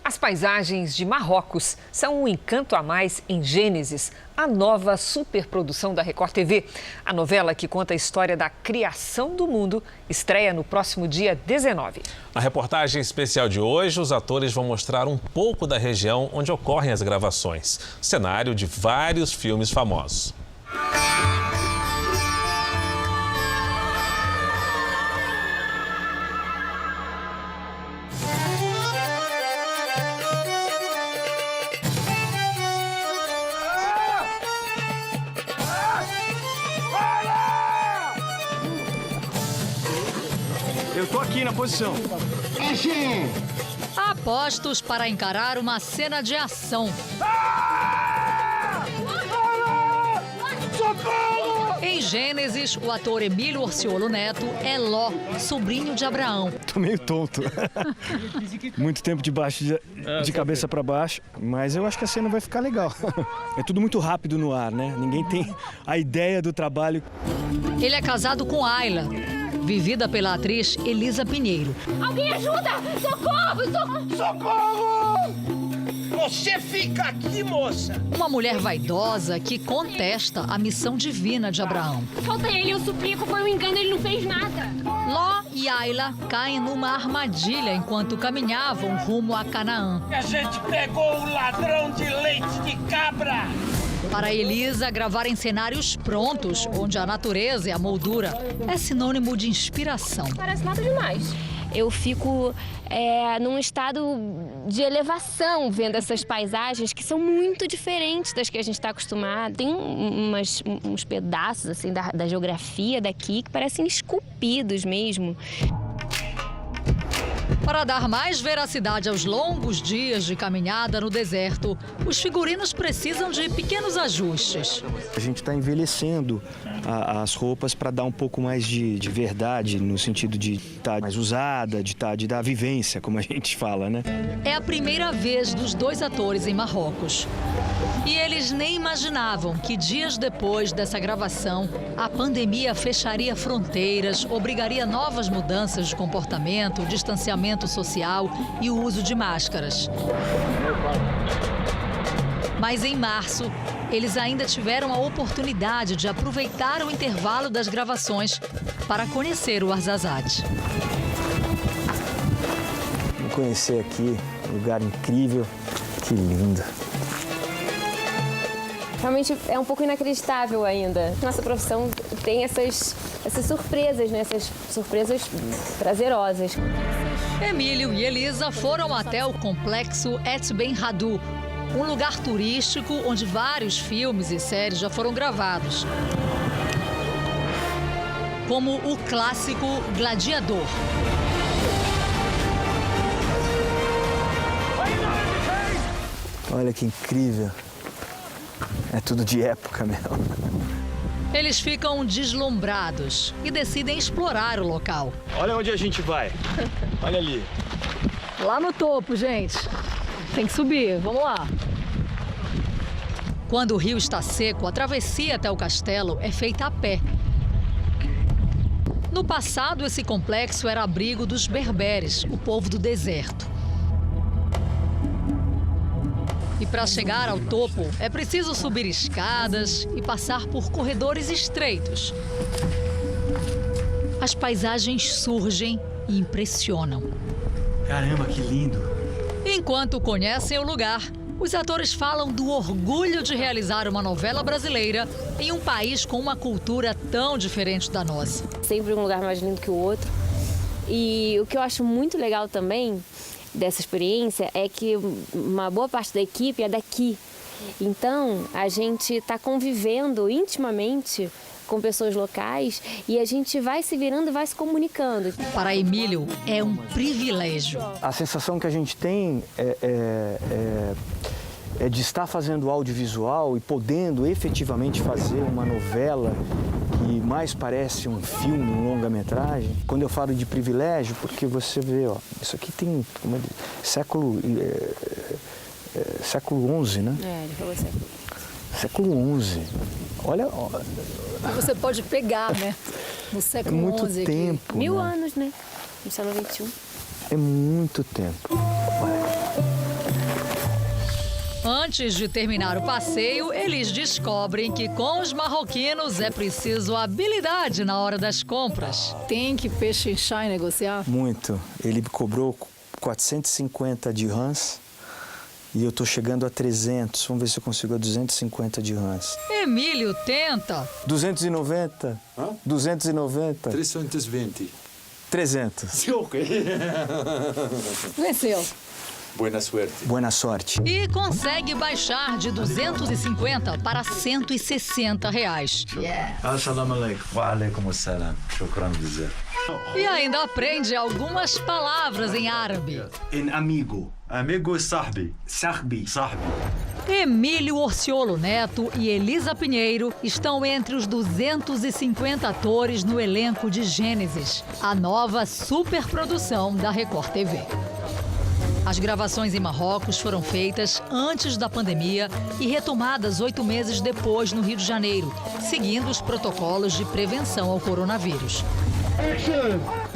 As paisagens de Marrocos são um encanto a mais em Gênesis, a nova superprodução da Record TV. A novela que conta a história da criação do mundo estreia no próximo dia 19. Na reportagem especial de hoje, os atores vão mostrar um pouco da região onde ocorrem as gravações, cenário de vários filmes famosos. Eu tô aqui na posição. Apostos para encarar uma cena de ação. Em Gênesis, o ator Emílio Orciolo Neto é Ló, sobrinho de Abraão. Tô meio tonto. Muito tempo de cabeça para baixo, mas eu acho que a cena vai ficar legal. É tudo muito rápido no ar, né? Ninguém tem a ideia do trabalho. Ele é casado com Ayla, vivida pela atriz Elisa Pinheiro. Alguém ajuda! Socorro! Socorro! Socorro! Você fica aqui, moça! Uma mulher vaidosa que contesta a missão divina de Abraão. Solta ele, eu suplico, foi um engano, ele não fez nada. Ló e Ayla caem numa armadilha enquanto caminhavam rumo a Canaã. A gente pegou o ladrão de leite de cabra! Para Elisa, gravar em cenários prontos, onde a natureza e a moldura é sinônimo de inspiração. Parece nada demais. Eu fico num estado de elevação vendo essas paisagens que são muito diferentes das que a gente está acostumado. Tem uns pedaços assim da geografia daqui que parecem esculpidos mesmo. Para dar mais veracidade aos longos dias de caminhada no deserto, os figurinos precisam de pequenos ajustes. A gente está envelhecendo as roupas para dar um pouco mais de verdade, no sentido de estar mais usada, de dar vivência, como a gente fala, né? É a primeira vez dos dois atores em Marrocos. E eles nem imaginavam que dias depois dessa gravação, a pandemia fecharia fronteiras, obrigaria novas mudanças de comportamento, distanciamento social e o uso de máscaras. Mas em março, eles ainda tiveram a oportunidade de aproveitar o intervalo das gravações para conhecer o Arzazate. Vou conhecer aqui, um lugar incrível, que lindo. Realmente é um pouco inacreditável ainda. Nossa profissão tem essas surpresas, né? Essas surpresas prazerosas. Emílio e Elisa foram até o complexo Et Ben Haddou, um lugar turístico onde vários filmes e séries já foram gravados. Como o clássico Gladiador. Olha que incrível. É tudo de época mesmo. Eles ficam deslumbrados e decidem explorar o local. Olha onde a gente vai. Olha ali. Lá no topo, gente. Tem que subir, vamos lá. Quando o rio está seco, a travessia até o castelo é feita a pé. No passado, esse complexo era abrigo dos berberes, o povo do deserto. E para chegar ao topo, é preciso subir escadas e passar por corredores estreitos. As paisagens surgem e impressionam. Caramba, que lindo! Enquanto conhecem o lugar, os atores falam do orgulho de realizar uma novela brasileira em um país com uma cultura tão diferente da nossa. Sempre um lugar mais lindo que o outro. E o que eu acho muito legal também dessa experiência é que uma boa parte da equipe é daqui. Então, a gente está convivendo intimamente com pessoas locais e a gente vai se virando e vai se comunicando. Para Emílio, é um privilégio. A sensação que a gente tem é de estar fazendo audiovisual e podendo efetivamente fazer uma novela que mais parece um filme, um longa-metragem. Quando eu falo de privilégio, porque você vê, ó, isso aqui tem século XI, né? Ele falou século. Século XI. Olha... Você pode pegar, né? No século XI. É muito XI tempo. Aqui. 1000 anos, né? No século XXI. É muito tempo. Antes de terminar o passeio, eles descobrem que com os marroquinos é preciso habilidade na hora das compras. Tem que pechinchar e negociar? Muito. Ele me cobrou 450 dirhams e eu tô chegando a 300. Vamos ver se eu consigo a 250 dirhams. Emílio tenta. 290. Hã? 290. 320. 300. Sim, ok. Venceu. Boa sorte. Boa sorte. E consegue baixar de 250 para 160 reais. Assalamu alaikum. Wa alaikum assalam. Shukran dizer. E ainda aprende algumas palavras em árabe. Em amigo. Amigo é sahbi. Sahbi. Sahbi. Emílio Orciolo Neto e Elisa Pinheiro estão entre os 250 atores no elenco de Gênesis, a nova superprodução da Record TV. As gravações em Marrocos foram feitas antes da pandemia e retomadas 8 meses depois no Rio de Janeiro, seguindo os protocolos de prevenção ao coronavírus.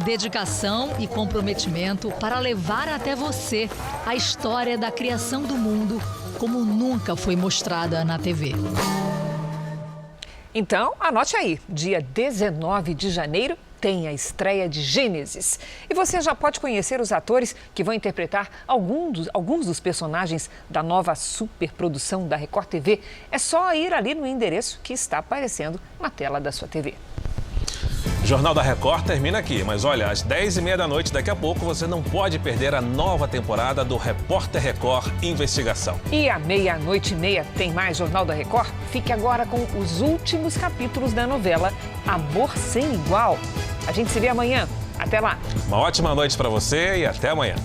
Dedicação e comprometimento para levar até você a história da criação do mundo como nunca foi mostrada na TV. Então, anote aí, dia 19 de janeiro tem a estreia de Gênesis. E você já pode conhecer os atores que vão interpretar alguns dos personagens da nova superprodução da Record TV. É só ir ali no endereço que está aparecendo na tela da sua TV. O Jornal da Record termina aqui, mas olha, às 10h30 da noite, daqui a pouco, você não pode perder a nova temporada do Repórter Record Investigação. E à 00:30 tem mais Jornal da Record? Fique agora com os últimos capítulos da novela Amor Sem Igual. A gente se vê amanhã. Até lá. Uma ótima noite para você e até amanhã.